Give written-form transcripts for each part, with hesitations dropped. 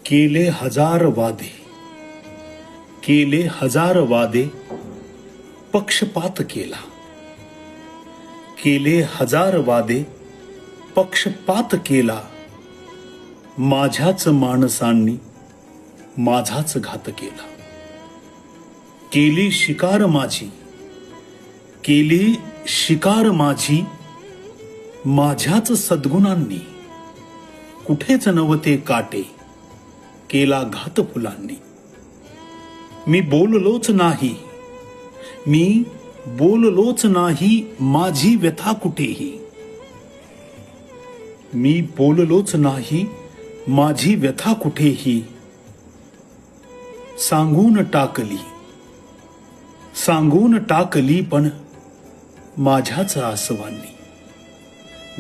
केले हजार वादे, केले हजार वादे, पक्षपात केला. केले हजार वादे, पक्षपात केला. माझ्याच माणसांनी माझाच घात केला. केली शिकार माझी, केली शिकार माझी, माझ्याच सद्गुणांनी. कुठेच नव्हते काटे, केला घात फुलांनी. मी बोललोच नाही, मी बोललोच नाही, माझी व्यथा कुठेही. मी बोललोच नाही, माझी व्यथा कुठेही. सांगून टाकली, सांगून टाकली, पण माझ्याच आसवांनी.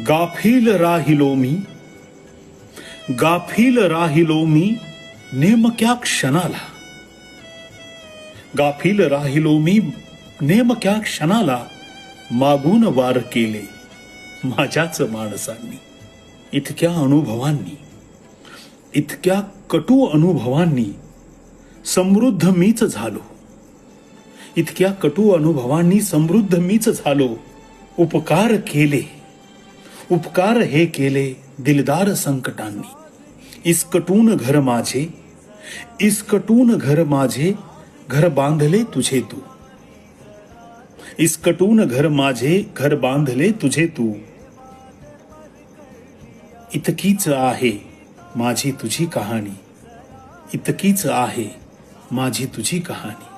गाफील राहिलो मी, गाफील राहिलो मी, नेमक्या क्षणाला. गाफील राहिलो मी, नेमक्या क्षणाला. मागून वार केले माझ्याच माणसांनी. इतक्या अनुभवांनी, इतक्या कटू अनुभवांनी समृद्ध मीच झालो. इतक्या कटू अनुभवांनी समृद्ध मीच झालो. उपकार केले, उपकार हे केले दिलदार संकटांनी. इसकटून घर माझे, इसकटून घर माझे, घर बांधले तुझे तू. इसकटून घर माझे, घर बांधले तुझे तू. इतकीच आहे माझी तुझी कहाणी, इतकीच आहे माझी तुझी कहाणी.